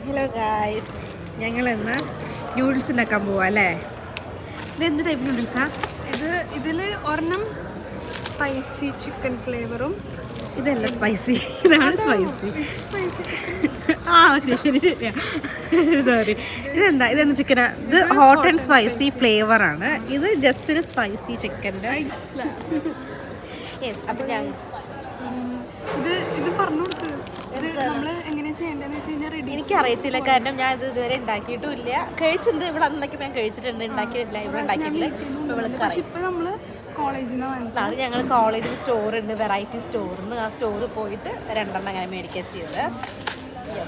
Hello guys, ഞങ്ങളിന്ന് noodles ഉണ്ടാക്കാൻ പോവാം അല്ലേ? ഇത് എന്ത് ടൈപ്പ് നൂഡിൽസാണ്? ഇതിൽ ഒരെണ്ണം സ്പൈസി ചിക്കൻ ഫ്ലേവറും ഇതല്ല സ്പൈസി, ഇതാണ് സ്പൈസി. ശരിയാ, സോറി. ഇതെന്താ ചിക്കനാ? ഇത് ഹോട്ട് ആൻഡ് സ്പൈസി ഫ്ലേവറാണ്. ഇത് ജസ്റ്റ് ഒരു സ്പൈസി ചിക്കൻ്റെ. അപ്പം ഞാൻ ഇത് പറഞ്ഞു കൊടുത്തത് നമ്മൾ എങ്ങനെയാ ചെയ്യേണ്ടതെന്ന് വെച്ച് കഴിഞ്ഞാൽ റെഡി. എനിക്കറിയത്തില്ല, കാരണം ഞാൻ ഇത് ഇതുവരെ ഉണ്ടാക്കിയിട്ടും ഇല്ല. കഴിച്ചിട്ടുണ്ട്, ഇവിടെ അന്നൊക്കെ ഞാൻ കഴിച്ചിട്ടുണ്ട്, ഉണ്ടാക്കിയിട്ടില്ല, ഇവിടെ ഉണ്ടാക്കിയിട്ടില്ല. പക്ഷെ ഇപ്പം നമ്മൾ കോളേജിൽ നിന്ന് വാങ്ങിച്ചത്. അത് ഞങ്ങൾ കോളേജിൽ സ്റ്റോറുണ്ട്, വെറൈറ്റി സ്റ്റോറിന്ന്. ആ സ്റ്റോറിൽ പോയിട്ട് 2 അങ്ങനെ മേടിക്കുക ചെയ്തത്.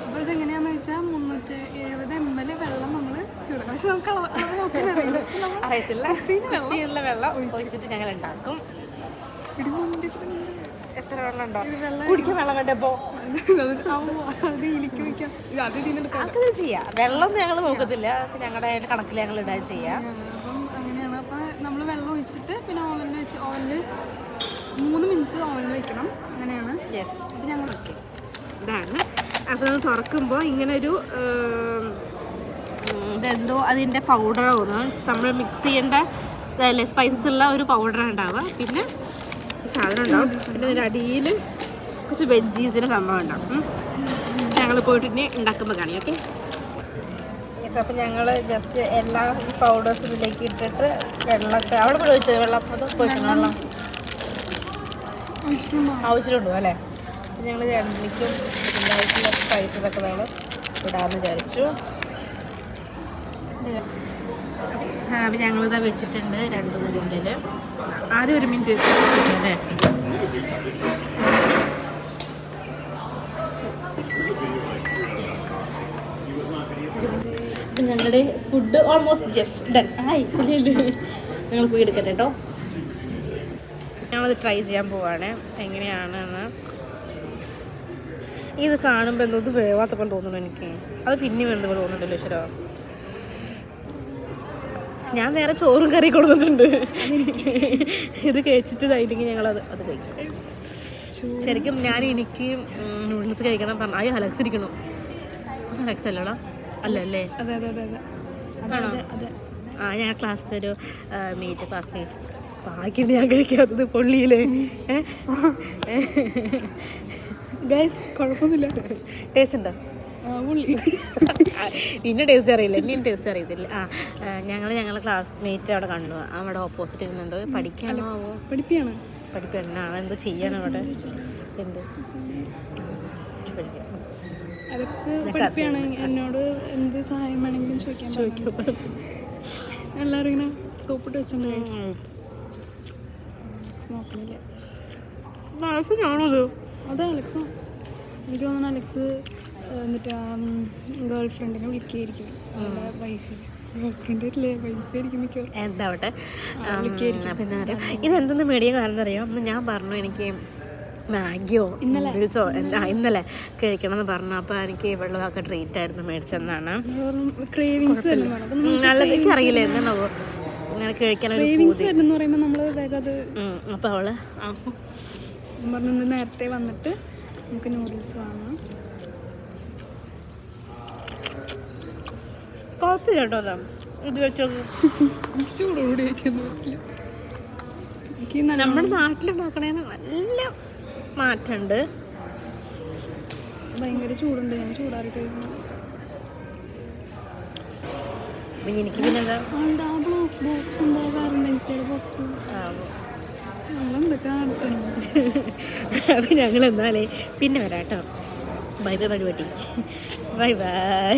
അപ്പോൾ ഇതെങ്ങനെയാണെന്ന് വെച്ചാൽ 370 ml വെള്ളം നമ്മൾ ചൂടാക്കും. പക്ഷെ നമുക്ക് അറിയത്തില്ല, വെള്ളം ഒഴിച്ചിട്ട് ഞങ്ങൾ ഉണ്ടാക്കും. എത്ര വെള്ളം ഉണ്ടോ? കുടിക്കാൻ വെള്ളം വേണ്ടപ്പോ അത് ചെയ്യാം. വെള്ളം ഞങ്ങൾ നോക്കത്തില്ല, ഞങ്ങളുടെ കണക്കിൽ ഞങ്ങൾ ഇടാൻ ചെയ്യാം. അപ്പം അങ്ങനെയാണ്. അപ്പം നമ്മൾ വെള്ളം ഒഴിച്ചിട്ട് പിന്നെ ഓവനിൽ 3 മിനിറ്റ് ഓവനിൽ വയ്ക്കണം. അങ്ങനെയാണ്. യെസ്, അപ്പം ഞങ്ങൾ ഇതാണ്. അപ്പോൾ നമ്മൾ തുറക്കുമ്പോൾ ഇങ്ങനൊരു ഇതെന്തോ അതിൻ്റെ പൗഡർ തോന്നുന്നു. നമ്മൾ മിക്സ് ചെയ്യേണ്ട അതല്ലേ, സ്പൈസസ് ഉള്ള ഒരു പൗഡറാണ് ഉണ്ടാവുക. പിന്നെ സാധനം ഉണ്ടാവും. പിന്നെ ഇതിൻ്റെ അടിയിൽ കുറച്ച് വെജീസിൻ്റെ സംഭവം ഉണ്ടാവും. ഞങ്ങൾ പോയിട്ട് ഇനി ഉണ്ടാക്കുമ്പോൾ കാണി. ഓക്കെ, അപ്പം ഞങ്ങൾ ജസ്റ്റ് എല്ലാ പൗഡേഴ്സും ഇതിലേക്ക് ഇട്ടിട്ട് വെള്ളമൊക്കെ അവിടെ പോയി ഒഴിച്ചത്. വെള്ളം അത് പോയിക്കണം, വെള്ളം ആവശ്യമുണ്ടോ അല്ലേ? ഞങ്ങൾ രണ്ടിലേക്കും ഇതിൻ്റെ സ്പൈസസൊക്കെ നമ്മൾ ഇടാമെന്ന് വിചാരിച്ചു. അപ്പം ഞങ്ങളിതാ വെച്ചിട്ടുണ്ട് 2 മിനിറ്റിൽ. ആദ്യം 1 മിനിറ്റ് അല്ലേ? അപ്പം ഞങ്ങളുടെ ഫുഡ് ഓൾമോസ്റ്റ് ജസ്റ്റ് ഡൺ ആയി. ഞങ്ങൾ പോയി എടുക്കട്ടെ കേട്ടോ. ഞങ്ങളത് ട്രൈ ചെയ്യാൻ പോവാണ് എങ്ങനെയാണെന്ന്. ഇത് കാണുമ്പോൾ എന്തോ ഇത് വേവാത്ത പോലെ തോന്നുന്നു എനിക്ക്. അത് പിന്നെയും എന്ത് പോലെ തോന്നുന്നുണ്ടല്ലോ ഈശ്വരാ. ഞാൻ വേറെ ചോറും കറി കൊടുത്തിട്ടുണ്ട്. ഇത് കഴിച്ചിട്ട് ഇതായില്ലെങ്കിൽ ഞങ്ങളത് കഴിക്കും. ശരിക്കും എനിക്ക് നൂഡിൽസ് കഴിക്കണം പറഞ്ഞു. അയ്യോ, അലക്സ് ഇരിക്കണു. അലക്സ് അല്ലടാ? അല്ലേ? ആണോ? ഞാൻ ക്ലാസ്സിൽ ഒരു ക്ലാസ്മേറ്റ് ബാക്കിയുണ്ട് ഞാൻ കഴിക്കാത്തത് പൊള്ളിയില്ലേ. ഗൈസ് കുഴപ്പമൊന്നുമില്ല. ടേസ്റ്റ് ഉണ്ടോ? പിന്നെ ടേസ്റ്റ് അറിയില്ല, ഇനിയും ടേസ്റ്റ് അറിയത്തില്ല. ഞങ്ങളെ ക്ലാസ്മേറ്റ് അവിടെ കണ്ടു. അവിടെ ഓപ്പോസിറ്റ് ഇരുന്നെന്തോ പഠിപ്പിയാണ് എന്തോ ചെയ്യാൻ അവിടെ. എന്ത് അലക്സ് പഠിപ്പിയാണ്. എന്നോട് എന്ത് സഹായം വേണമെങ്കിലും ചോദിക്കും. എല്ലാവരും ഇങ്ങനെ സോപ്പിട്ട് വെച്ചിട്ടുണ്ട്. നോക്കുന്നില്ല. ആണോ? അതെ, അലക്സ്. എനിക്ക് തോന്നുന്നു അലക്സ് എന്നിട്ട് ഗേൾ ഫ്രണ്ടിനെ വിളിക്കുകയായിരിക്കും. എന്താവട്ടെ. പിന്നെ അറിയാം ഇതെന്തെന്ന് മേടിയ കാരണം അറിയാം. ഞാൻ പറഞ്ഞു എനിക്ക് മാഗിയോ നൂഡിൽസോ ഇന്നലെ കഴിക്കണമെന്ന് പറഞ്ഞു. അപ്പോൾ എനിക്ക് വെള്ളമൊക്കെ ട്രീറ്റ് ആയിരുന്നു മേടിച്ചെന്നാണ്. നല്ലത് എനിക്കറിയില്ല എന്താണോ അങ്ങനെ കഴിക്കാൻ. അപ്പോൾ അവള് പറഞ്ഞു നേരത്തെ വന്നിട്ട് നമുക്ക് നൂഡിൽസ് വാങ്ങാം. കുഴപ്പമില്ല കേട്ടോ. അതാ ഇത് വെച്ചോളൂ. ചൂടോടി വയ്ക്കാൻ പറ്റില്ല. നമ്മുടെ നാട്ടിലുണ്ടാക്കണേന്ന് നല്ല മാറ്റമുണ്ട്. ഭയങ്കര ചൂടുണ്ട്. ഞാൻ ചൂടാറി കഴിക്കുന്നു. എനിക്ക് പിന്നെ എന്താ ബോക്സ് എന്താ വാലന്റൈൻസ് ബോക്സ് നമ്മളെന്തൊക്കെ അത് ഞങ്ങൾ എന്നാലേ പിന്നെ വരാം കേട്ടോ. ബൈ ബൈ പരിപാടി. Bye bye.